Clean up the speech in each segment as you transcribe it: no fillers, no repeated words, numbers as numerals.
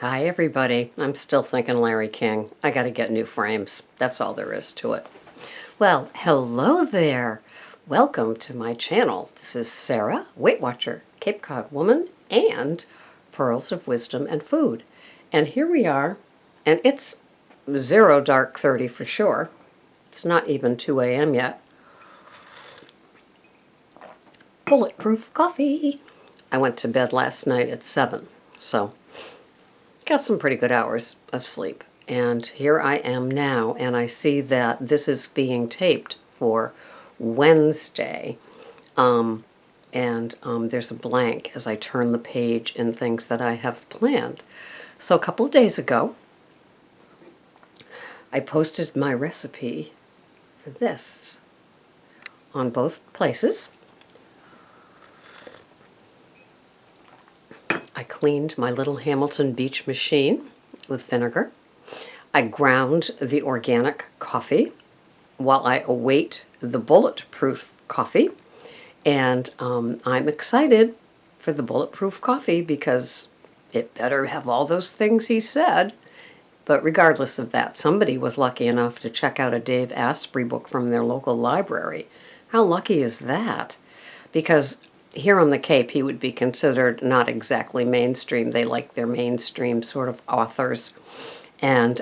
Hi, everybody. I'm still thinking Larry King. I got to get new frames. That's all there is to it. Well, hello there. Welcome to my channel. This is Sarah, Weight Watcher, Cape Cod Woman, and Pearls of Wisdom and Food. And here we are, and it's zero dark 30 for sure. It's not even 2 a.m. yet. Bulletproof coffee. I went to bed last night at 7, so got some pretty good hours of sleep. And here I am now, and I see that this is being taped for Wednesday. There's a blank as I turn the page in things that I have planned. So a couple of days ago, I posted my recipe for this on both places. I cleaned my little Hamilton Beach machine with vinegar. I ground the organic coffee while I await the bulletproof coffee. And I'm excited for the bulletproof coffee because it better have all those things he said. But regardless of that, somebody was lucky enough to check out a Dave Asprey book from their local library. How lucky is that? Because here on the Cape, he would be considered not exactly mainstream. They like their mainstream sort of authors. And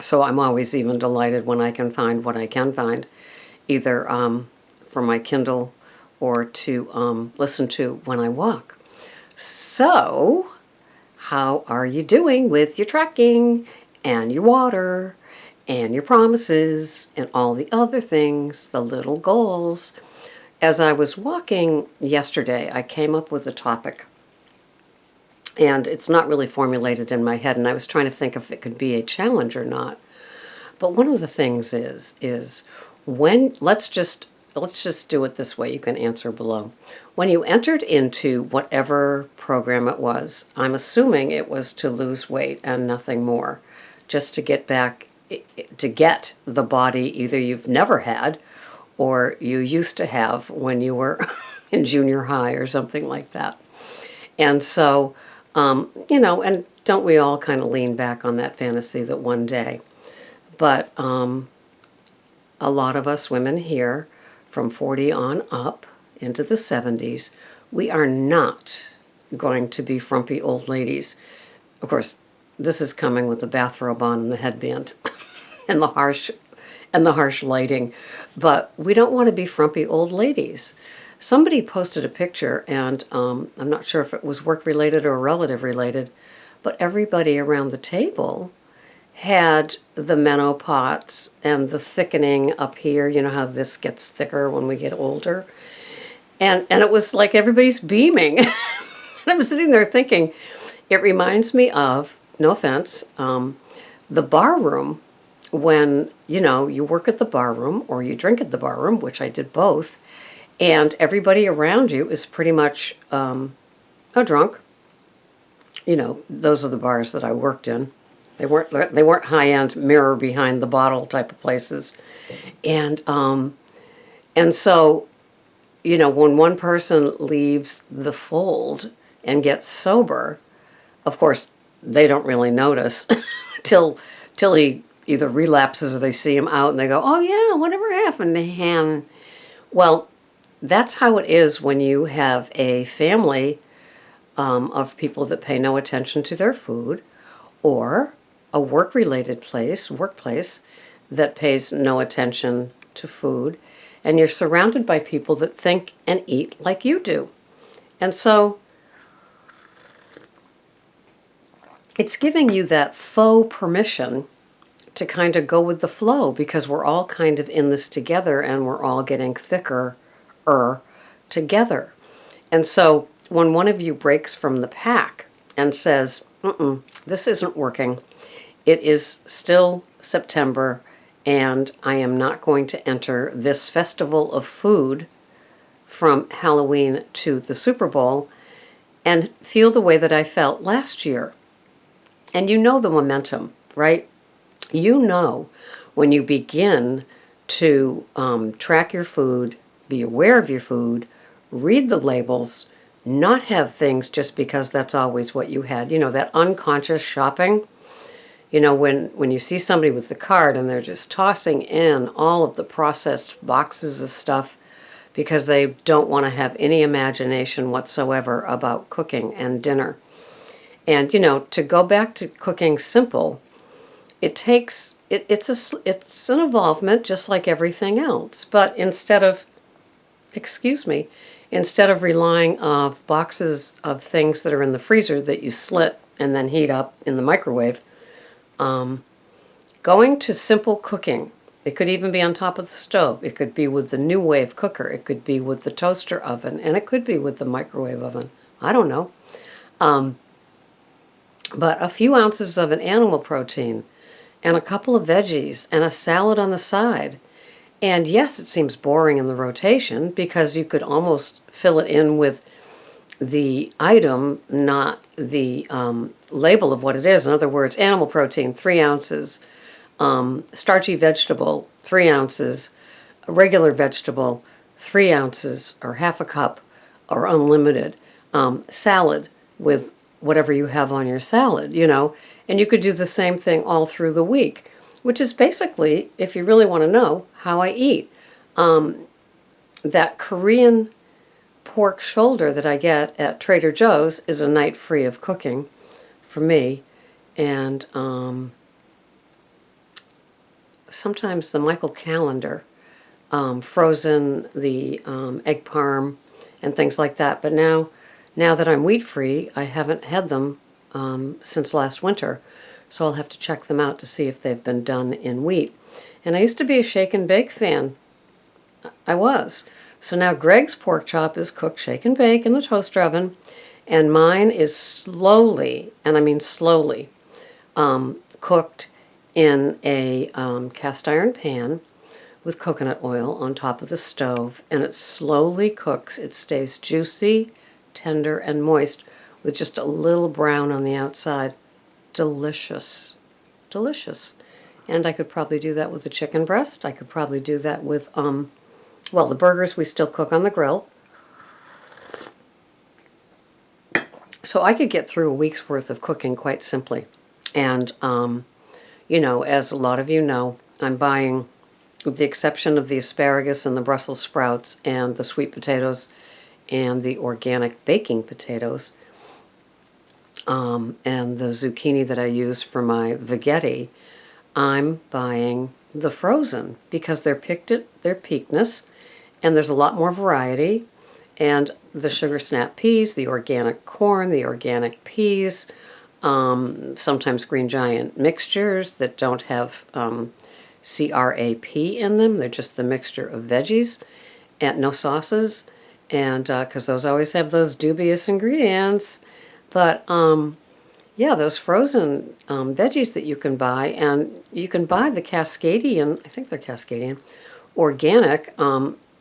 so I'm always even delighted when I can find what I can find, either for my Kindle or to listen to when I walk. So, how are you doing with your tracking and your water and your promises and all the other things, the little goals? As I was walking yesterday, I came up with a topic, and it's not really formulated in my head, and I was trying to think if it could be a challenge or not. But one of the things is when, let's just do it this way. You can answer below. When you entered into whatever program it was, I'm assuming it was to lose weight and nothing more, just to get back, to get the body either you've never had or you used to have when you were in junior high or something like that. And so, and don't we all kind of lean back on that fantasy that one day? But a lot of us women here, from 40 on up into the 70s, we are not going to be frumpy old ladies. Of course, this is coming with the bathrobe on and the headband and the harsh lighting, but we don't want to be frumpy old ladies. Somebody posted a picture, and I'm not sure if it was work-related or relative-related, but everybody around the table had the menopause and the thickening up here. You know how this gets thicker when we get older? And it was like everybody's beaming. And I'm sitting there thinking, it reminds me of, no offense, the bar room. When, you work at the bar room or you drink at the bar room, which I did both, and everybody around you is pretty much a drunk. Those are the bars that I worked in. They weren't high-end mirror behind the bottle type of places. And so, when one person leaves the fold and gets sober, of course, they don't really notice till he either relapses or they see him out and they go, oh yeah, whatever happened to him? Well, that's how it is when you have a family of people that pay no attention to their food, or a workplace that pays no attention to food, and you're surrounded by people that think and eat like you do. And so it's giving you that faux permission to kind of go with the flow, because we're all kind of in this together and we're all getting thicker together. And so when one of you breaks from the pack and says, this isn't working, it is still September and I am not going to enter this festival of food from Halloween to the Super Bowl and feel the way that I felt last year. And you know the momentum, right? When you begin to track your food, be aware of your food, read the labels, not have things just because that's always what you had. You know, that unconscious shopping. You know, when you see somebody with the cart and they're just tossing in all of the processed boxes of stuff because they don't want to have any imagination whatsoever about cooking and dinner. And, you know, to go back to cooking simple, it takes, it's an involvement just like everything else. But instead of relying on boxes of things that are in the freezer that you slit and then heat up in the microwave, going to simple cooking. It could even be on top of the stove. It could be with the new wave cooker. It could be with the toaster oven. And it could be with the microwave oven. I don't know. But a few ounces of an animal protein and a couple of veggies and a salad on the side. And yes, it seems boring in the rotation because you could almost fill it in with the item, not the label of what it is. In other words, animal protein, 3 ounces, starchy vegetable, 3 ounces, a regular vegetable, 3 ounces, or half a cup, or unlimited, salad with whatever you have on your salad, you know. And you could do the same thing all through the week, which is basically, if you really want to know, how I eat. That Korean pork shoulder that I get at Trader Joe's is a night free of cooking for me. And sometimes the Michael Calendar, frozen, the egg parm, and things like that. But now that I'm wheat free, I haven't had them since last winter. So I'll have to check them out to see if they've been done in wheat. And I used to be a shake and bake fan. I was. So now Greg's pork chop is cooked shake and bake in the toaster oven, and mine is slowly, and I mean slowly, cooked in a cast iron pan with coconut oil on top of the stove, and it slowly cooks. It stays juicy, tender, and moist with just a little brown on the outside. Delicious. Delicious. And I could probably do that with a chicken breast. I could probably do that with, well, the burgers we still cook on the grill. So I could get through a week's worth of cooking quite simply. And, you know, as a lot of you know, I'm buying, with the exception of the asparagus and the Brussels sprouts and the sweet potatoes and the organic baking potatoes, and the zucchini that I use for my veggetti, I'm buying the frozen because they're picked at their peakness, and there's a lot more variety. And the sugar snap peas, the organic corn, the organic peas, sometimes Green Giant mixtures that don't have CRAP in them. They're just the mixture of veggies and no sauces, and because those always have those dubious ingredients. But yeah, those frozen veggies that you can buy, and you can buy the Cascadian, I think they're Cascadian, organic.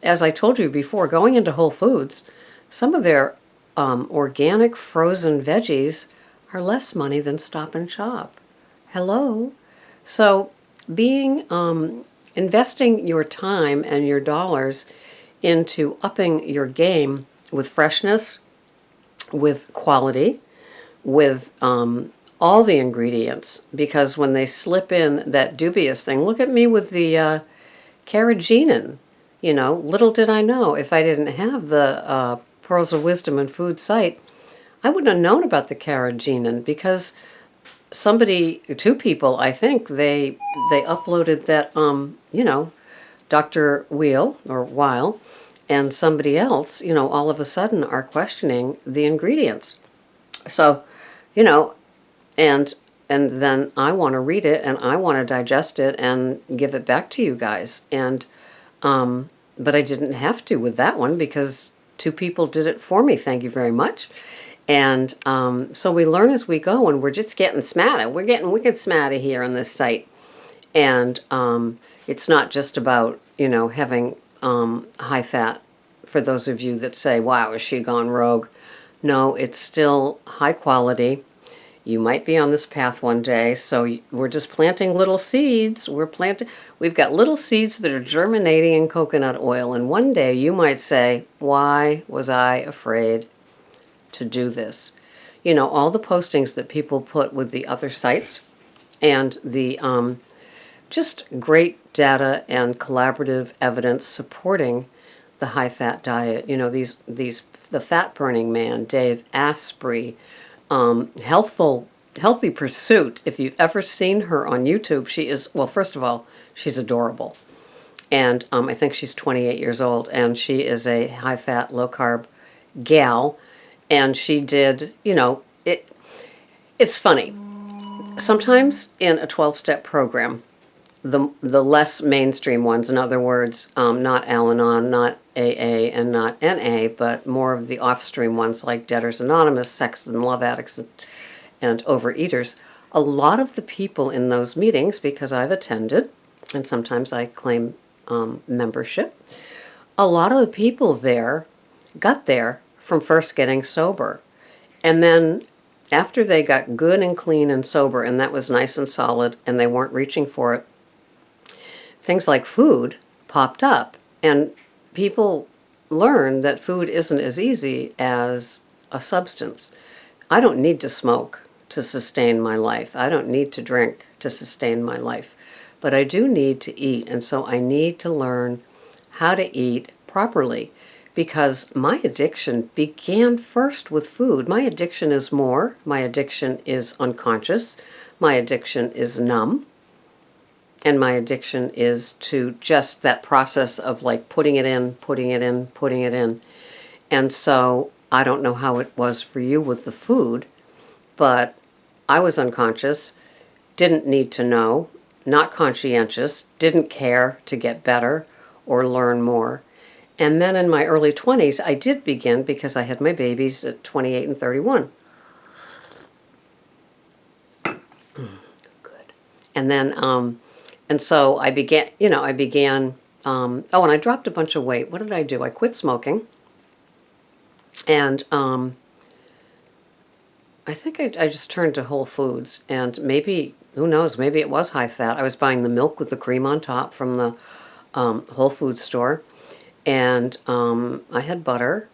As I told you before, going into Whole Foods, some of their organic frozen veggies are less money than Stop and Shop. Hello. So investing your time and your dollars into upping your game with freshness, with quality, with all the ingredients, because when they slip in that dubious thing, look at me with the carrageenan. You know, little did I know, if I didn't have the Pearls of Wisdom and Food site, I wouldn't have known about the carrageenan, because two people, I think, they uploaded that, you know, Dr. Weil and somebody else, you know, all of a sudden are questioning the ingredients. So, you know, and then I want to read it and I want to digest it and give it back to you guys. And but I didn't have to with that one because two people did it for me. Thank you very much. And so we learn as we go, and we're just getting smarter. We're getting wicked smarter here on this site. And it's not just about, you know, having high fat, for those of you that say, wow, is she gone rogue? No, it's still high quality. You might be on this path one day, so we're just planting little seeds. We've got little seeds that are germinating in coconut oil, and one day you might say, why was I afraid? to do this. You know, all the postings that people put with the other sites and the just great data and collaborative evidence supporting the high-fat diet. You know, the fat-burning man, Dave Asprey, Healthy Pursuit. If you've ever seen her on YouTube, she is, well, first of all, she's adorable. And I think she's 28 years old, and she is a high-fat, low-carb gal. And she did, you know, it's funny. Sometimes in a 12-step program, the less mainstream ones, in other words, not Al-Anon, not AA, and not NA, but more of the off-stream ones like Debtors Anonymous, Sex and Love Addicts, and Overeaters, a lot of the people in those meetings, because I've attended, and sometimes I claim membership, a lot of the people there got there from first getting sober. And then after they got good and clean and sober, and that was nice and solid, and they weren't reaching for it, things like food popped up. And people learned that food isn't as easy as a substance. I don't need to smoke to sustain my life. I don't need to drink to sustain my life. But I do need to eat, and so I need to learn how to eat properly, because my addiction began first with food. My addiction is more. My addiction is unconscious. My addiction is numb. And my addiction is to just that process of like putting it in, putting it in, putting it in. And so I don't know how it was for you with the food, but I was unconscious, didn't need to know, not conscientious, didn't care to get better or learn more. And then in my early 20s, I did begin, because I had my babies at 28 and 31. Good. And then, and so I began, oh, and I dropped a bunch of weight. What did I do? I quit smoking. And I think I just turned to Whole Foods, and maybe, who knows, maybe it was high fat. I was buying the milk with the cream on top from the Whole Foods store, and I had butter.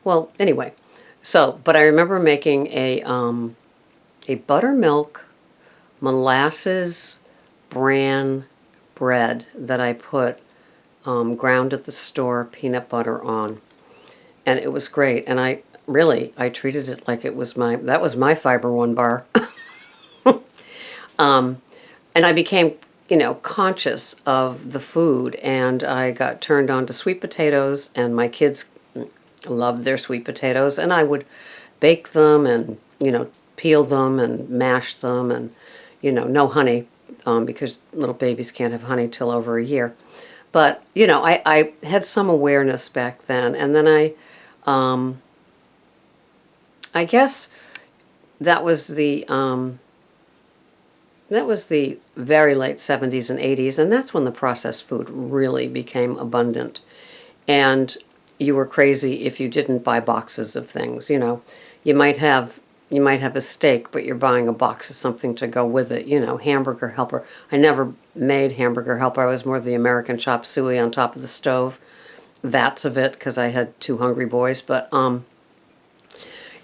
Well, anyway, so, but I remember making a buttermilk molasses bran bread that I put ground at the store peanut butter on, and it was great. And I treated it like it was that was my Fiber One bar. And I became, conscious of the food, and I got turned on to sweet potatoes, and my kids loved their sweet potatoes, and I would bake them and, peel them and mash them, and, no honey, because little babies can't have honey till over a year. But, I had some awareness back then, and then I guess that was the very late 70s and 80s, and that's when the processed food really became abundant. And you were crazy if you didn't buy boxes of things. You might have a steak, but you're buying a box of something to go with it. Hamburger Helper. I never made Hamburger Helper. I was more the American chop suey on top of the stove, vats of it, because I had two hungry boys. But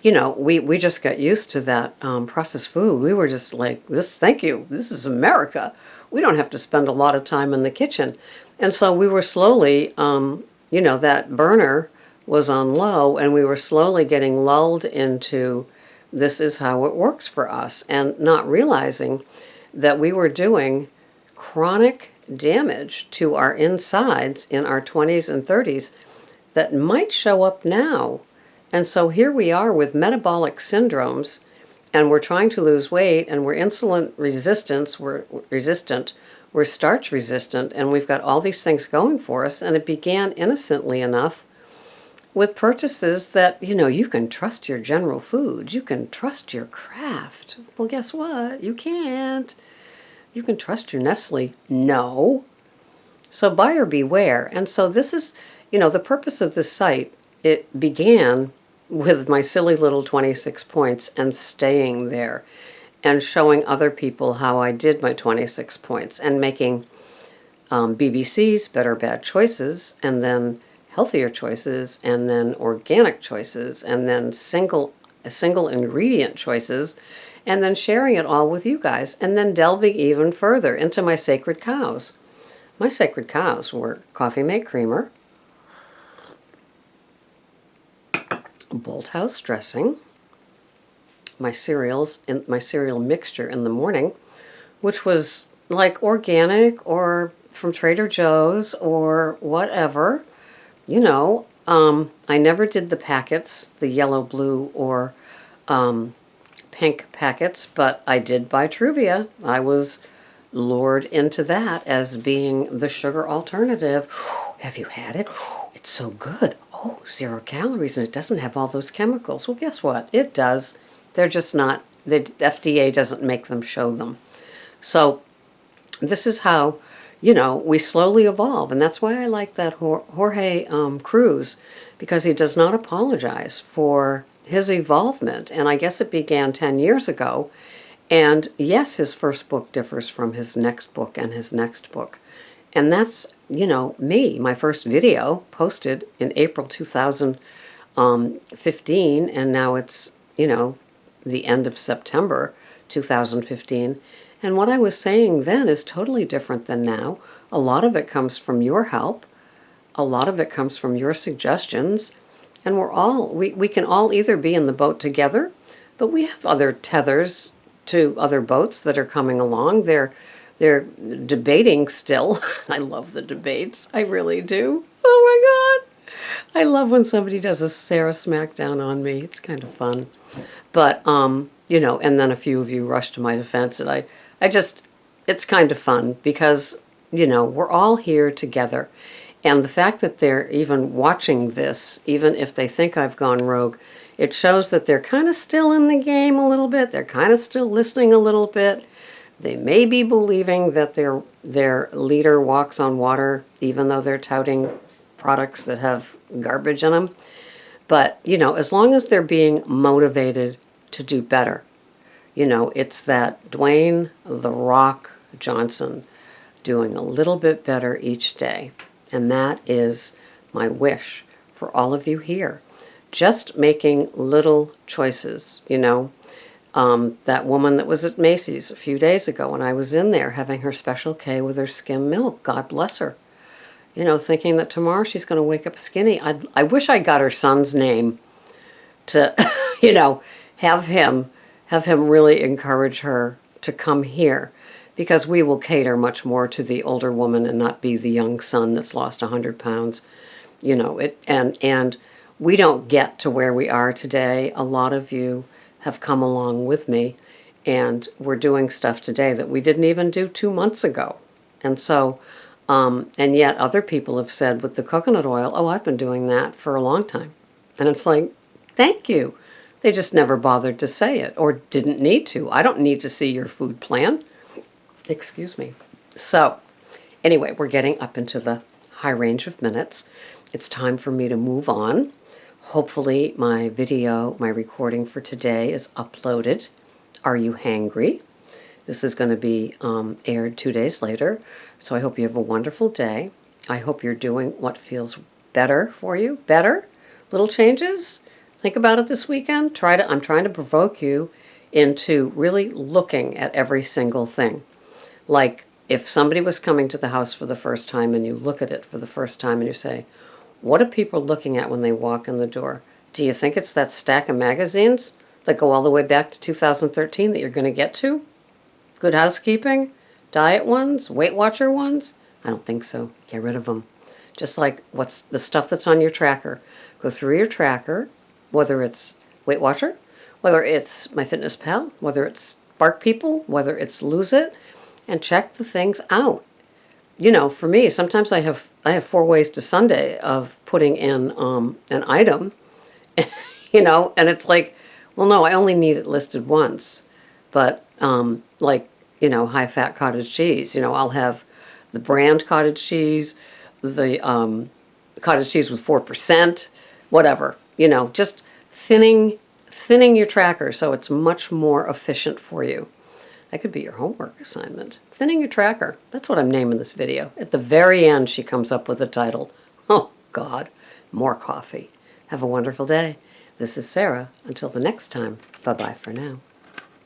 we just got used to that processed food. We were just like, thank you, this is America. We don't have to spend a lot of time in the kitchen. And so we were slowly, that burner was on low, and we were slowly getting lulled into this is how it works for us, and not realizing that we were doing chronic damage to our insides in our 20s and 30s that might show up now. And so here we are with metabolic syndromes, and we're trying to lose weight, and we're insulin resistant, we're starch resistant, and we've got all these things going for us. And it began innocently enough with purchases that, you can trust your General Foods, you can trust your Kraft. Well, guess what? You can't. You can trust your Nestle. No. So buyer beware. And so this is, the purpose of this site, it began with my silly little 26 points and staying there and showing other people how I did my 26 points and making BBCs, Better Bad Choices, and then healthier choices, and then organic choices, and then single ingredient choices, and then sharing it all with you guys, and then delving even further into my sacred cows. My sacred cows were Coffee Mate Creamer, Bolthouse dressing, my cereals, in my cereal mixture in the morning, which was like organic or from Trader Joe's or whatever. You know, I never did the packets, the yellow, blue, or pink packets, but I did buy Truvia. I was lured into that as being the sugar alternative. Have you had it? It's so good. Oh, 0 calories, and it doesn't have all those chemicals. Well, guess what? It does. They're just not, the FDA doesn't make them show them. So this is how, you know, we slowly evolve. And that's why I like that Jorge Cruz, because he does not apologize for his evolvement. And I guess it began 10 years ago. And yes, his first book differs from his next book and his next book. And that's, you know, me. My first video posted in April 2015, and now it's, you know, the end of September 2015. And what I was saying then is totally different than now. A lot of it comes from your help. A lot of it comes from your suggestions. And we can all either be in the boat together, but we have other tethers to other boats that are coming along. They're debating still. I love the debates. I really do. Oh my God. I love when somebody does a Sarah smackdown on me. It's kind of fun. But, you know, and then a few of you rush to my defense, and I just, it's kind of fun because, you know, we're all here together. And the fact that they're even watching this, even if they think I've gone rogue, it shows that they're kind of still in the game a little bit. They're kind of still listening a little bit. They may be believing that their leader walks on water, even though they're touting products that have garbage in them. But, you know, as long as they're being motivated to do better, you know, it's that Dwayne "The Rock" Johnson doing a little bit better each day. And that is my wish for all of you here. Just making little choices, you know. That woman that was at Macy's a few days ago, and I was in there having her Special K with her skim milk. God bless her. You know, thinking that tomorrow she's going to wake up skinny. I wish I got her son's name to, you know, have him really encourage her to come here, because we will cater much more to the older woman and not be the young son that's lost 100 pounds. You know, and we don't get to where we are today. A lot of you have come along with me, and we're doing stuff today that we didn't even do 2 months ago. And so, and yet other people have said with the coconut oil, oh, I've been doing that for a long time. And it's like, thank you. They just never bothered to say it, or didn't need to. I don't need to see your food plan. Excuse me. So, anyway, we're getting up into the high range of minutes. It's time for me to move on. Hopefully my video, my recording for today is uploaded. Are you hangry? This is going to be aired 2 days later. So I hope you have a wonderful day. I hope you're doing what feels better for you. Better? Little changes? Think about it this weekend. I'm trying to provoke you into really looking at every single thing. Like if somebody was coming to the house for the first time and you look at it for the first time and you say, what are people looking at when they walk in the door? Do you think it's that stack of magazines that go all the way back to 2013 that you're going to get to? Good Housekeeping? Diet ones? Weight Watcher ones? I don't think so. Get rid of them. Just like what's the stuff that's on your tracker. Go through your tracker, whether it's Weight Watcher, whether it's MyFitnessPal, whether it's Spark People, whether it's Lose It, and check the things out. You know, for me, sometimes I have 4 ways to Sunday of putting in an item, you know, and it's like, well, no, I only need it listed once. But like, you know, high-fat cottage cheese, you know, I'll have the brand cottage cheese, the cottage cheese with 4%, whatever, you know, just thinning your tracker so it's much more efficient for you. That could be your homework assignment. Thinning your tracker. That's what I'm naming this video. At the very end, she comes up with a title. Oh, God. more coffee. Have a wonderful day. This is Sarah. Until the next time, bye-bye for now.